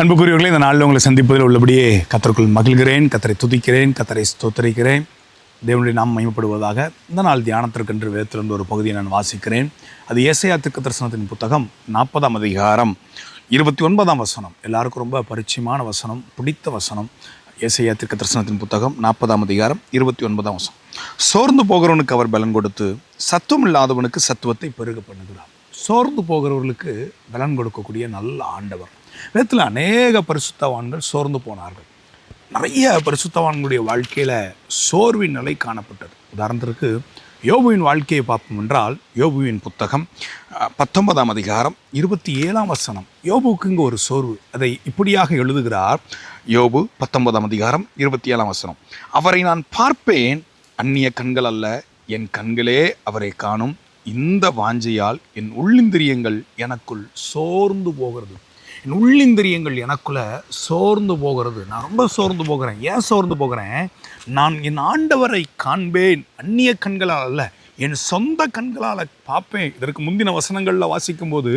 அன்புக்குரியவர்களே, இந்த நாளில் உங்களை சந்திப்பதில் உள்ளபடியே கர்த்தருக்குள் மகிழ்கிறேன், கர்த்தரை துதிக்கிறேன், கர்த்தரை ஸ்தோத்தரிக்கிறேன். தேவனுடைய நாம் மகிமைப்படுவதாக. இந்த நாள் தியானத்திற்கென்று வேதத்திலிருந்து ஒரு பகுதியை நான் வாசிக்கிறேன். அது ஏசாயா தீர்க்கதரிசனத்தின் புத்தகம் 40ஆம் அதிகாரம் 29ஆம் வசனம். எல்லாருக்கும் ரொம்ப பரிச்சயமான வசனம், பிடித்த வசனம். ஏசாயா தீர்க்கதரிசனத்தின் புத்தகம் 40ஆம் அதிகாரம் 29ஆம் வசனம். சோர்ந்து போகிறவனுக்கு அவர் பலன் கொடுத்து சத்துவம் இல்லாதவனுக்கு சத்துவத்தை பெருக பண்ணுகிறார். சோர்ந்து போகிறவர்களுக்கு பலன் கொடுக்கக்கூடிய நல்ல ஆண்டவர். வேதத்தில் அநேக பரிசுத்தவான்கள் சோர்ந்து போனார்கள். நிறைய பரிசுத்தவான்களுடைய வாழ்க்கையில் சோர்வின் நிலை காணப்பட்டது. உதாரணத்திற்கு யோபுவின் வாழ்க்கையை பார்ப்போம் என்றால், யோபுவின் புத்தகம் 19ஆம் அதிகாரம் 27ஆம் வசனம். யோபுவுக்கு இங்கே ஒரு சோர்வு. அதை இப்படியாக எழுதுகிறார். யோபு 19ஆம் அதிகாரம் 27ஆம் வசனம். அவரை நான் பார்ப்பேன், அந்நிய கண்கள் அல்ல, என் கண்களே அவரை காணும். இந்த வாஞ்சையால் என் உள்ளிந்திரியங்கள் எனக்குள் சோர்ந்து போகிறது. என் உள்ளிந்திரியங்கள் எனக்குள்ள சோர்ந்து போகிறது. நான் ரொம்ப சோர்ந்து போகிறேன். ஏன் சோர்ந்து போகிறேன்? நான் என் ஆண்டவரை காண்பேன், அந்நிய கண்களால் அல்ல, என் சொந்த கண்களால் பார்ப்பேன். இதற்கு முந்தின வசனங்களில் வாசிக்கும் போது,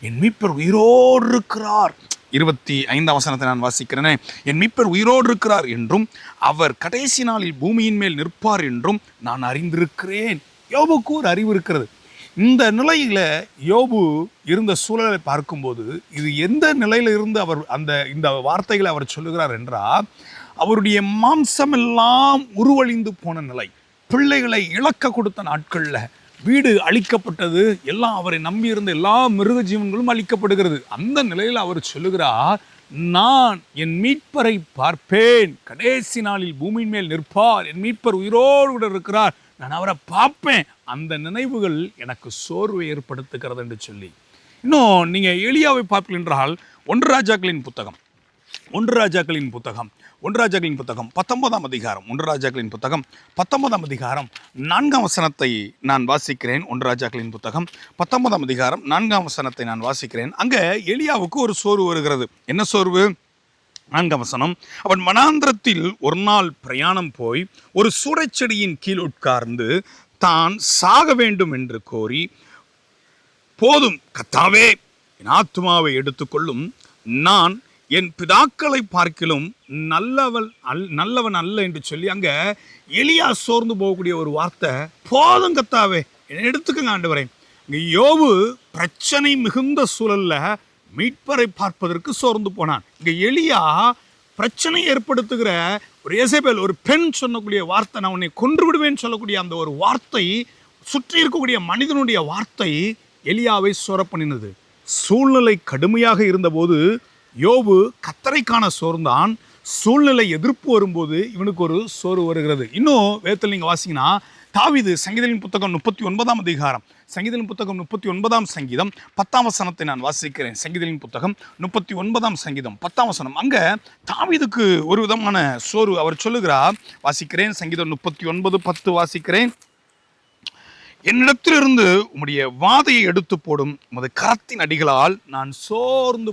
என் மீட்பர் உயிரோடு இருக்கிறார், 25ஆம் வசனத்தை நான் வாசிக்கிறேனே, என் மீட்பர் உயிரோடு இருக்கிறார் என்றும் அவர் கடைசி நாளில் பூமியின் மேல் நிற்பார் என்றும் நான் அறிந்திருக்கிறேன். யோபுக்கு ஒரு அறிவு இருக்கிறது. இந்த நிலையில் யோபு இருந்த சூழலை பார்க்கும்போது, இது எந்த நிலையில் இருந்து அவர் இந்த வார்த்தைகளை அவர் சொல்லுகிறார் என்றால், அவருடைய மாம்சமெல்லாம் உருவழிந்து போன நிலை, பிள்ளைகளை இழக்க கொடுத்த நாட்களில் வீடு அழிக்கப்பட்டது, எல்லாம் அவரை நம்பியிருந்த எல்லா மிருக ஜீவன்களும் அழிக்கப்படுகிறது. அந்த நிலையில் அவர் சொல்லுகிறார், நான் என் மீட்பரை பார்ப்பேன், கடைசி நாளில் பூமியின் மேல் நிற்பார், என் மீட்பர் உயிரோடு கூட இருக்கிறார், நான் அவரை பார்ப்பேன். அந்த நினைவுகள் எனக்கு சோர்வை ஏற்படுத்துகிறது என்று சொல்லி. இன்னும் நீங்கள் எலியாவை பார்ப்பீர்கள் என்றால், ஒன்று ராஜாக்களின் புத்தகம் 19ஆம் அதிகாரம் 19ஆம் அதிகாரம் 4ஆம் வசனத்தை நான் வாசிக்கிறேன். 1 ராஜாக்களின் புத்தகம் 19ஆம் அதிகாரம் 4ஆம் வசனத்தை நான் வாசிக்கிறேன். அங்கே எலியாவுக்கு ஒரு சோர்வு வருகிறது. என்ன சோர்வு? 4ஆம் வசனம். அவன் வனாந்திரத்தில் ஒரு நாள் பிரயாணம் போய் ஒரு சூறைச்செடியின் கீழ் உட்கார்ந்து தான் சாக வேண்டும் என்று கோரி, போதும் கர்த்தாவே, என் ஆத்துமாவை எடுத்துக்கொள்ளும், நான் என் பிதாக்களை பார்க்கிலும் நல்லவன் அல்ல என்று சொல்லி அங்க எலியா சோர்ந்து போகக்கூடிய ஒரு வார்த்தை, போதும் கர்த்தாவே, என்னை எடுத்துக்கங்க ஆண்டவரே. இங்க யோபு பிரச்சனை மிகுந்த சூழல்ல மீட்பரை பார்ப்பதற்கு சோர்ந்து போனான். இங்க எலியா பிரச்சனை ஏற்படுத்துகிற ஒரு எசேபேல், ஒரு பெண் சொல்லக்கூடிய வார்த்தை, நான் உன்னை கொன்று விடுவேன்னு சொல்லக்கூடிய அந்த ஒரு வார்த்தை, சுற்றி இருக்கக்கூடிய மனிதனுடைய வார்த்தை எலியாவை சோர பண்ணினது. சூழ்நிலை கடுமையாக இருந்தபோது யோபு கர்த்தரைக்கான சோர்ந்தான். சூழ்நிலை எதிர்ப்பு வரும்போது இவனுக்கு ஒரு சோர்வு வருகிறது. இன்னும் வேதத்தில் நீங்கள் வாசிங்கன்னா, தாவீது சங்கீதங்களின் புத்தகம் 39ஆம் அதிகாரம், சங்கீதங்களின் புத்தகம் 39ஆம் சங்கீதம் 10ஆம் வசனத்தை நான் வாசிக்கிறேன். சங்கீதங்களின் புத்தகம் 39ஆம் சங்கீதம் 10ஆம் வசனம். அங்கே தாவீதுக்கு ஒரு விதமான சோர்வு. அவர் சொல்லுகிறார், வாசிக்கிறேன், சங்கீதம் 39:10 வாசிக்கிறேன். என்னிடத்திலிருந்து உம்முடைய வாதையை எடுத்து போடும் உமது கரத்தின் அடிகளால் நான் சோர்ந்து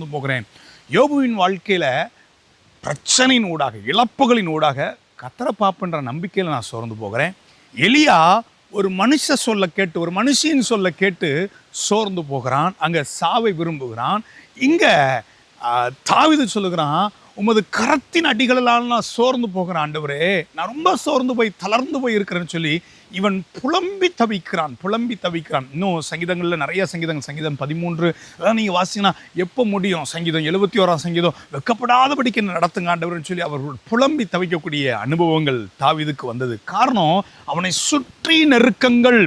போகிறேன். யோபுவின் வாழ்க்கையில் பிரச்சனையின் ஊடாக, இழப்புகளின் ஊடாக கர்த்தரை பார்ப்பன்ற நம்பிக்கையில் நான் சோர்ந்து போகிறேன். எலியா ஒரு மனுஷ சொல்ல கேட்டு, ஒரு மனுஷியின் சொல்ல கேட்டு சோர்ந்து போகிறான். அங்கே சாவை விரும்புகிறான். இங்கே தாவீது சொல்லுகிறான், உமது கரத்தின் அடிகளால் நான் சோர்ந்து போகிறேன் ஆண்டவரே, நான் ரொம்ப சோர்ந்து போய் தளர்ந்து போய் இருக்கிறேன்னு சொல்லி இவன் புலம்பி தவிக்கிறான். இன்னும் சங்கீதங்களில் நிறைய சங்கீதங்கள், சங்கீதம் 13 அதான் நீங்கள் வாசிங்கன்னா எப்போ முடியும், சங்கீதம் 71ஆம் சங்கீதம், வெக்கப்படாதபடிக்கு என்ன நடத்துங்க ஆண்டவர்னு சொல்லி அவர்கள் புலம்பி தவிக்கக்கூடிய அனுபவங்கள் தாவீதுக்கு வந்தது. காரணம், அவனை சுற்றி நெருக்கங்கள்,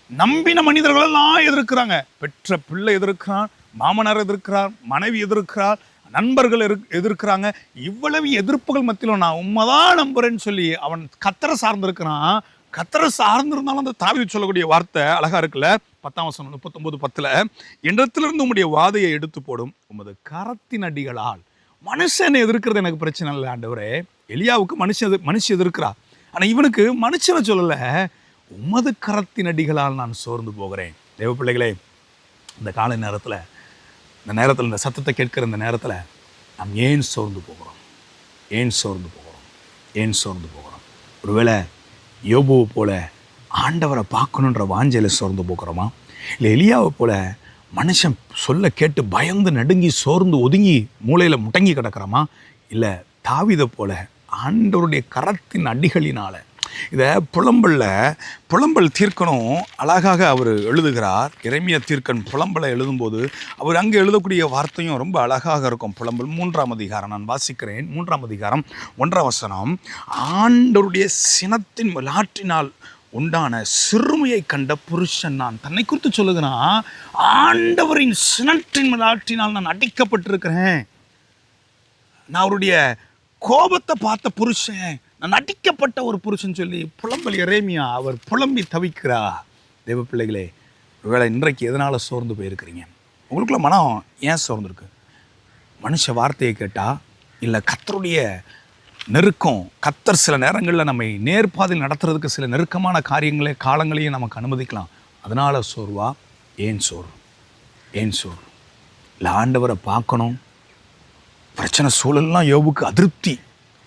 நம்பின மனிதர்களெல்லாம் எதிர்க்கிறாங்க. பெற்ற பிள்ளை எதிர்க்கிறான், மாமனார் எதிர்க்கிறார், மனைவி எதிர்க்கிறார், நண்பர்கள் எதிர்க்கிறாங்க. இவ்வளவு எதிர்ப்புகள் மத்தியிலும் நான் உண்மைதான் நம்புறேன்னு சொல்லி அவன் கர்த்தரை சார்ந்திருக்கிறான். கர்த்தரை சார்ந்திருந்தாலும் அந்த தாவீது சொல்லக்கூடிய வார்த்தை அழகா இருக்குல்ல. 10ஆம் வசனம் 39:10, என்னிடத்திலிருந்து உம்முடைய வாதையை எடுத்து போடும் உமது கரத்தின் அடிகளால். மனுஷனை எதிர்க்கிறது எனக்கு பிரச்சனை இல்லை ஆண்டவரே. எலியாவுக்கு மனுஷன் எதிர்க்கிறா. ஆனா இவனுக்கு மனுஷனை சொல்லல, உமது கரத்தின் அடிகளால் நான் சோர்ந்து போகிறேன். தேவ பிள்ளைகளே, இந்த காலை நேரத்தில், இந்த சத்தத்தை கேட்கிற இந்த நேரத்தில் நாம் ஏன் சோர்ந்து போகிறோம்? ஒருவேளை யோபுவை போல ஆண்டவரை பார்க்கணுன்ற வாஞ்சையில் சோர்ந்து போகிறோமா? இல்லை எலியாவை போல மனுஷன் சொல்ல கேட்டு பயந்து நடுங்கி சோர்ந்து ஒதுங்கி மூளையில் முடங்கி கிடக்கிறோமா? இல்லை, தாவீதை போல ஆண்டவருடைய கரத்தின் அடிகளினால் இதை புலம்பல் தீர்க்கணும் அழகாக அவர் எழுதுகிறார். எரேமியா தீர்க்கன் புலம்பலை எழுதும்போது அவர் அங்கே எழுதக்கூடிய வார்த்தையும் ரொம்ப அழகாக இருக்கும். புலம்பல் 3ஆம் அதிகாரம் நான் வாசிக்கிறேன். 3ஆம் அதிகாரம் 1ஆம் வசனம். ஆண்டவருடைய சினத்தின் விளாற்றினால் உண்டான சிறுமையை கண்ட புருஷன் நான். தன்னை குறித்து சொல்லுகிறான், ஆண்டவரின் சினத்தின் விளாற்றினால் நான் அடிக்கப்பட்டிருக்கிறேன். நான் அவருடைய கோபத்தை பார்த்த புருஷன், நான் அடிக்கப்பட்ட ஒரு புருஷன் சொல்லி புலம்பல் எரேமியா அவர் புலம்பி தவிக்கிறா. தேவ பிள்ளைகளே, ஒருவேளை இன்றைக்கு எதனால் சோர்ந்து போயிருக்கிறீங்க? உங்களுக்குள்ள மனம் ஏன் சோர்ந்துருக்கு? மனுஷ வார்த்தையை கேட்டால், இல்லை கர்த்தருடைய நெருக்கம். கர்த்தர் சில நேரங்களில் நம்மை நேர்பாதையில் நடத்துறதுக்கு சில நெருக்கமான காலங்களையும் நமக்கு அனுமதிக்கலாம். அதனால் சோர்வா? ஏன் சோர்வு? இல்லை ஆண்டவரை பார்க்கணும். பிரச்சனை சூழல்லாம் யோபுக்கு அதிருப்தி.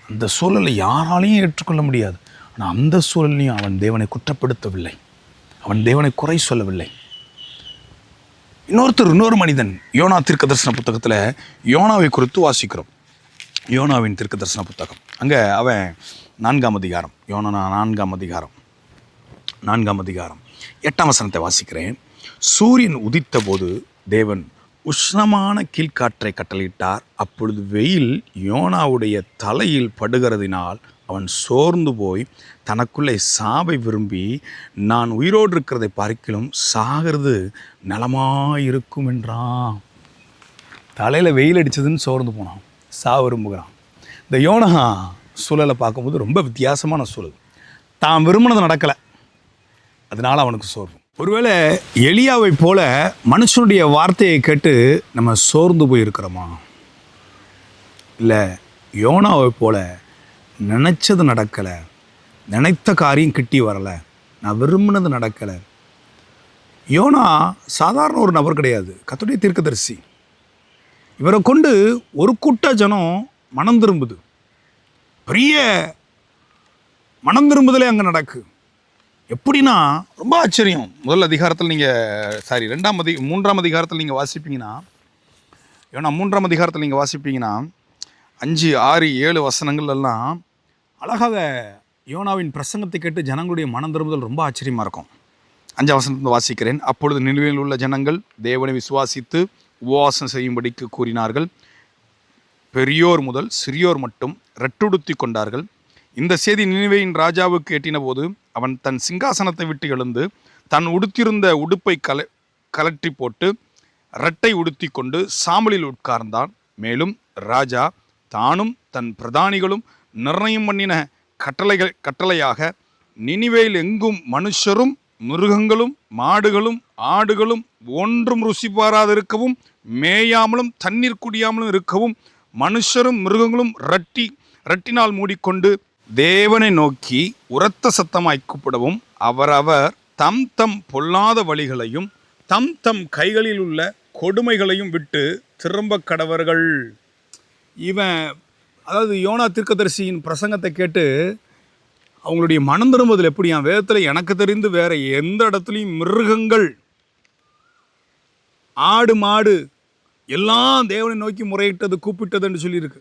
அந்த சூழலை யாராலையும் ஏற்றுக்கொள்ள முடியாது. ஆனால் அந்த சூழலையும் அவன் தேவனை குற்றப்படுத்தவில்லை, அவன் தேவனை குறை சொல்லவில்லை. இன்னொரு மனிதன் யோனா தீர்க்க தரிசன புத்தகத்தில் யோனாவை குறித்து வாசிக்கிறோம். யோனாவின் தீர்க்க தரிசன புத்தகம், அங்கே அவன் 4ஆம் அதிகாரம், யோனா 4ஆம் அதிகாரம் 8ஆம் வசனத்தை வாசிக்கிறேன். சூரியன் உதித்த போது தேவன் உஷ்ணமான கீழ்காற்றை கட்டளையிட்டார். அப்பொழுது வெயில் யோனாவுடைய தலையில் படுகிறதினால் அவன் சோர்ந்து போய் தனக்குள்ளே சாவை விரும்பி, நான் உயிரோடு இருக்கிறதை பார்க்கிலும் சாகிறது நலமாயிருக்கும் என்றான். தலையில் வெயில் அடித்ததுன்னு சோர்ந்து போனான், சா விரும்புகிறான். இந்த யோனா சூழலை பார்க்கும்போது ரொம்ப வித்தியாசமான சூழல். தான் விரும்பினது நடக்கலை, அதனால் அவனுக்கு சோர்வு. ஒருவேளை எலியாவை போல மனுஷனுடைய வார்த்தையை கேட்டு நம்ம சோர்ந்து போயிருக்கிறோமா? இல்லை யோனாவை போல நினச்சது நடக்கலை, நினைத்த காரியம் கிட்டி வரலை, நான் விரும்பினது நடக்கலை. யோனா சாதாரண ஒரு நபர் கிடையாது, கர்த்தருடைய தீர்க்கதரிசி. இவரை கொண்டு ஒரு கூட்ட ஜனம் மனம் திரும்புது. பெரிய மனம் திரும்புதலே அங்கே நடக்கு. எப்படின்னா ரொம்ப ஆச்சரியம். முதல் அதிகாரத்தில் நீங்கள் 3ஆம் அதிகாரத்தில் நீங்கள் வாசிப்பீங்கன்னா, ஏன்னா 3ஆம் அதிகாரத்தில் நீங்கள் வாசிப்பீங்கன்னா 5, 6, 7 வசனங்கள்லாம் அழகாக யோனாவின் பிரசங்கத்தை கேட்டு ஜனங்களுடைய மனம் திரும்புதல் ரொம்ப ஆச்சரியமாக இருக்கும். 5ஆம் வசனத்தில் வாசிக்கிறேன். அப்பொழுது நிலுவையில் உள்ள ஜனங்கள் தேவனை விசுவாசித்து உபவாசம் செய்யும்படிக்கு கூறினார்கள். பெரியோர் முதல் சிறியோர் மட்டும் ரெட்டுடுத்தி கொண்டார்கள். இந்த செய்தி நினிவேயின் ராஜாவுக்கு எட்டின போது அவன் தன் சிங்காசனத்தை விட்டு எழுந்து தன் உடுத்திருந்த உடுப்பை கலற்றி போட்டு இரட்டை உடுத்தி கொண்டு சாம்பலில் உட்கார்ந்தான். மேலும் ராஜா தானும் தன் பிரதானிகளும் நிர்ணயம் பண்ணின கட்டளையாக நினிவேயில் எங்கும் மனுஷரும் மிருகங்களும் மாடுகளும் ஆடுகளும் ஒன்றும் ருசி பாராதிருக்கவும் மேயாமலும் தண்ணீர் குடியாமலும் இருக்கவும் மனுஷரும் மிருகங்களும் ரட்டினால் மூடிக்கொண்டு தேவனை நோக்கி உரத்த சத்தமாய் கூப்பிடவும் அவரவர் தம் தம் பொல்லாத வழிகளையும் தம் தம் கைகளில் உள்ள கொடுமைகளையும் விட்டு திரும்ப கடவர்கள். இவன் அதாவது யோனா தீர்க்கதரிசியின் பிரசங்கத்தை கேட்டு அவங்களுடைய மனம் திரும்புதல் எப்படியா? வேதத்தில் எனக்கு தெரிந்து வேற எந்த இடத்துலையும் மிருகங்கள், ஆடு, மாடு எல்லாம் தேவனை நோக்கி முறையிட்டது, கூப்பிட்டது என்று சொல்லியிருக்கு.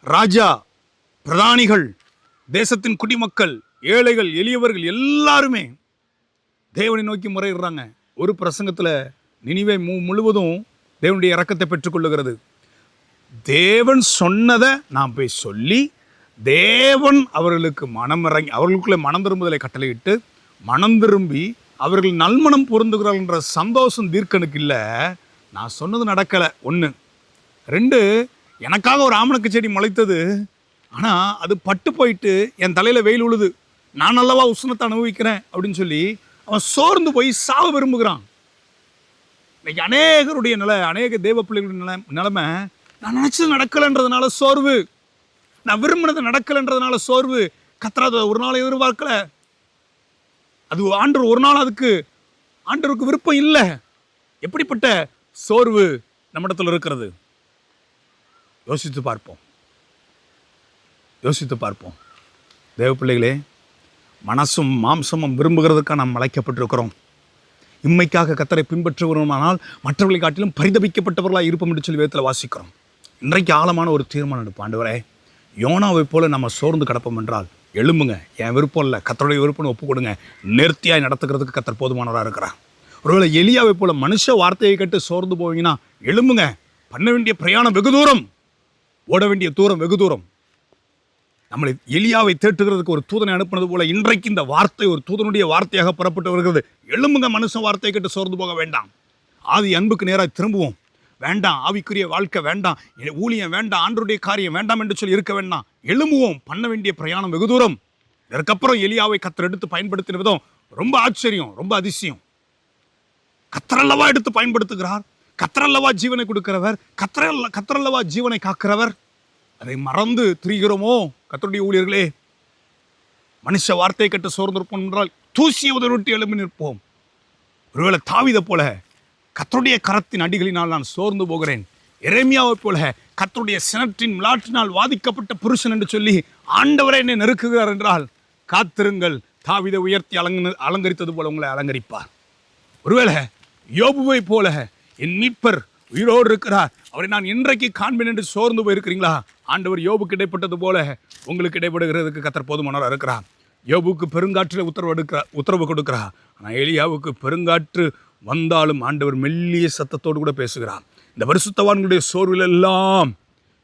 ராஜா, பிரதானிகள், தேசத்தின் குடிமக்கள், ஏழைகள், எளியவர்கள் எல்லாருமே தேவனை நோக்கி முறையிடுறாங்க. ஒரு பிரசங்கத்தில் நினிவே முழுவதும் தேவனுடைய இரக்கத்தை பெற்றுக்கொள்ளுகிறது. தேவன் சொன்னதை நாம் போய் சொல்லி தேவன் அவர்களுக்கு அவர்களுக்குள்ளே மனம் திரும்புதலை கட்டளையிட்டு மனம் திரும்பி அவர்கள் நல்மனம் பொருந்துகிறார்கள் என்ற சந்தோஷம் தீர்க்கனுக்கு இல்லை. நான் சொன்னது நடக்கலை. 1, 2, எனக்காக ஒரு ஆமணக்கு செடி முளைத்தது, ஆனால் அது பட்டு போயிட்டு என் தலையில் வெயில் உழுது, நான் அல்லவா உஷ்ணத்தை அனுபவிக்கிறேன் அப்படின்னு சொல்லி அவன் சோர்ந்து போய் சாவ விரும்புகிறான். இன்னைக்கு அநேக தேவ பிள்ளைகளுடைய நிலைமை, நான் நினச்சது நடக்கலைன்றதுனால சோர்வு, நான் விரும்பினது நடக்கலைன்றதுனால சோர்வு. கர்த்தர் ஒரு நாள் எதிர்பார்க்கல, அது ஆண்டவர் ஒரு நாள் அதுக்கு ஆண்டவருக்கு விருப்பம் இல்லை. எப்படிப்பட்ட சோர்வு நம்மிடத்தில் இருக்கிறது? யோசித்து பார்ப்போம். தேவ பிள்ளைகளே, மனசும் மாம்சமும் விரும்புகிறதுக்காக நாம் அழைக்கப்பட்டிருக்கிறோம். இம்மைக்காக கத்தரை பின்பற்றுகிறோமானால் மற்றவர்களை காட்டிலும் பரிதபிக்கப்பட்டவர்களாக இருப்போம் என்று சொல்லி வேதத்தில் வாசிக்கிறோம். இன்றைக்கு ஆழமான ஒரு தீர்மானம் எடுப்போம். ஆண்டவரே, யோனாவை போல நம்ம சோர்ந்து கிடப்போம் என்றால் எழும்புங்க, என் விருப்பம் இல்லை, கத்தருடைய விருப்பம்னு ஒப்பு கொடுங்க. நேர்த்தியாய் நடத்துக்கிறதுக்கு கத்தர் போதுமானவராக இருக்கிறார். ஒருவேளை எலியாவை போல மனுஷ வார்த்தையை கேட்டு சோர்ந்து போவீங்கன்னா எழும்புங்க. பண்ண வேண்டிய பிரயாணம் வெகு தூரம், ஓட வேண்டிய தூரம் வெகு தூரம். நம்மளை எலியாவை தேட்டுகிறதுக்கு ஒரு தூதனை அனுப்பினது போல இன்றைக்கு இந்த வார்த்தை ஒரு தூதனுடைய வார்த்தையாக புறப்பட்டு வருகிறது. எழும்புங்க, மனுஷ வார்த்தையை கேட்டு சோர்ந்து போக வேண்டாம். ஆதி அன்புக்கு நேராக திரும்புவோம். வேண்டாம், ஆவிக்குரிய வாழ்க்கை வேண்டாம், ஊழியம் வேண்டாம், ஆண்டருடைய காரியம் வேண்டாம் என்று சொல்லி இருக்க வேண்டாம். எழும்புவோம். பண்ண வேண்டிய பிரயாணம் வெகு தூரம். இதற்கப்புறம் எலியாவை கத்தர் எடுத்து பயன்படுத்தின விதம் ரொம்ப ஆச்சரியம், ரொம்ப அதிசயம். கத்தரல்லவா எடுத்து பயன்படுத்துகிறார், கத்தரல்லவா ஜீவனை கொடுக்கிறவர், கத்தரல்லவா ஜீவனை காக்கிறவர். அதை மறந்து திரிகிறோமோ கத்தருடைய ஊழியர்களே? மனுஷ வார்த்தையை கட்டு சோர்ந்திருப்போம் என்றால் தூசியை உதவிட்டு எழும்பி நிற்போம். ஒருவேளை தாவீதை போல கத்தருடைய கரத்தின் அடிகளினால் நான் சோர்ந்து போகிறேன், எரேமியாவை போல கத்தருடைய சினத்தின் விளாற்றினால் வாதிக்கப்பட்ட புருஷன் என்று சொல்லி ஆண்டவரை என்னை நெருக்குகிறார் என்றால் காத்திருங்கள். தாவீதை உயர்த்தி அலங்கரித்தது போல உங்களை அலங்கரிப்பார். ஒருவேளை யோபுவை போல என் மீட்பர் உயிரோடு இருக்கிறார், அவரை நான் இன்றைக்கு காண்பேன் என்று சோர்ந்து போயிருக்கிறீங்களா? ஆண்டவர் யோபுக்கு இடைப்பட்டது போல உங்களுக்கு இடைப்படுகிறதுக்கு கத்தர் போதுமானவராக இருக்கிறார். யோபுக்கு பெருங்காற்றில் உத்தரவு கொடுக்கிறார். ஆனால் எலியாவுக்கு பெருங்காற்று வந்தாலும் ஆண்டவர் மெல்லிய சத்தத்தோடு கூட பேசுகிறார். இந்த பரிசுத்தவான்களுடைய சோர்வில் எல்லாம்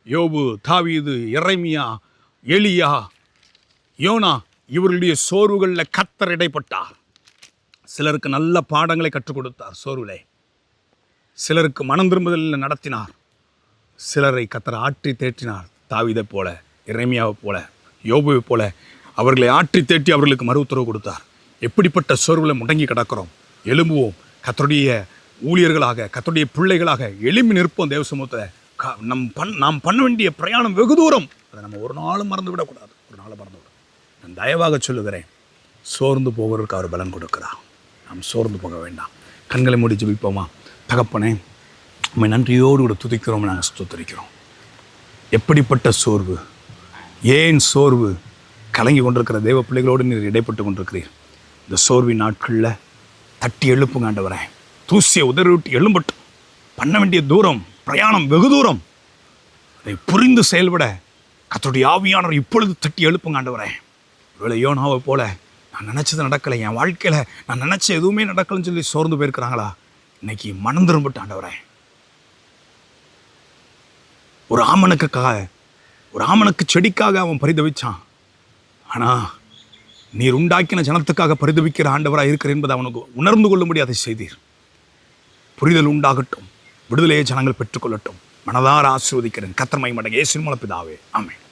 யோபு, தாவீது, எரேமியா, எலியா, யோனா இவர்களுடைய சோர்வுகளில் கத்தர் இடைப்பட்டார். சிலருக்கு நல்ல பாடங்களை கற்றுக் கொடுத்தார் சோர்விலே, சிலருக்கு மனம் திரும்புதலில் நடத்தினார், சிலரை கத்தர் ஆற்றி தேற்றினார். தாவீதை போல, எரேமியாவை போல, யோபுவை போல அவர்களை ஆற்றி தேற்றி அவர்களுக்கு மறு உத்தரவு கொடுத்தார். எப்படிப்பட்ட சோர்வில் முடங்கி கிடக்கிறோம்? எழும்புவோம். கத்தருடைய ஊழியர்களாக, கத்தருடைய பிள்ளைகளாக எழும்பி நிற்போம். தேவ சமூகத்தில் நாம் பண்ண வேண்டிய பிரயாணம் வெகு தூரம். அதை நம்ம ஒரு நாளும் மறந்து விடக்கூடாது. ஒரு நாளும் மறந்து விட நான் தயவாக சொல்லுகிறேன், சோர்ந்து போவதற்கு அவர் பலன் கொடுக்கிறார். நாம் சோர்ந்து போக வேண்டாம். கண்களை மூடி ஜெபிப்போமா? தகப்பனே, நம்ம நன்றியோடு கூட துதிக்கிறோம், நாங்கள் ஸ்தோத்திரிக்கிறோம். எப்படிப்பட்ட சோர்வு, ஏன் சோர்வு? கலங்கி கொண்டிருக்கிற தேவ பிள்ளைகளோடு நீர் இடைப்பட்டு கொண்டிருக்கிறீர். இந்த சோர்வின் நாட்களில் தட்டி எழுப்புங்க ஆண்டவரே. தூசியை உதறிவிட்டு எழும்பட்டும். பண்ண வேண்டிய தூரம், பிரயாணம் வெகு தூரம். அதை புரிந்து செயல்பட கர்த்தருடைய ஆவியானவர் இப்பொழுது தட்டி எழுப்புங்க ஆண்டவரே. ஒருவேளை யோனாவை போல நான் நினச்சது நடக்கலை, என் வாழ்க்கையில் நான் நினச்ச எதுவுமே நடக்கலைன்னு சொல்லி சோர்ந்து போயிருக்கிறாங்களா? இன்னைக்கு மனம் திரும்பட்டு ஆண்டவரே. ஒரு ஆமனுக்கு செடிக்காக அவன் பரிதவிச்சான். ஆனால் நீர் உண்டாக்கின ஜனத்துக்காக பரிதவிக்கிற ஆண்டவராக இருக்கிற என்பதை அவனுக்கு உணர்ந்து கொள்ள முடியாத செய்தீர். புரிதல் உண்டாகட்டும், விடுதலையை ஜனங்கள் பெற்றுக்கொள்ளட்டும். மனதார ஆசீர்வதிக்கிறேன். கர்த்தர் மகிமைப்பட இயேசுவின் மூலம் பிதாவே, ஆமென்.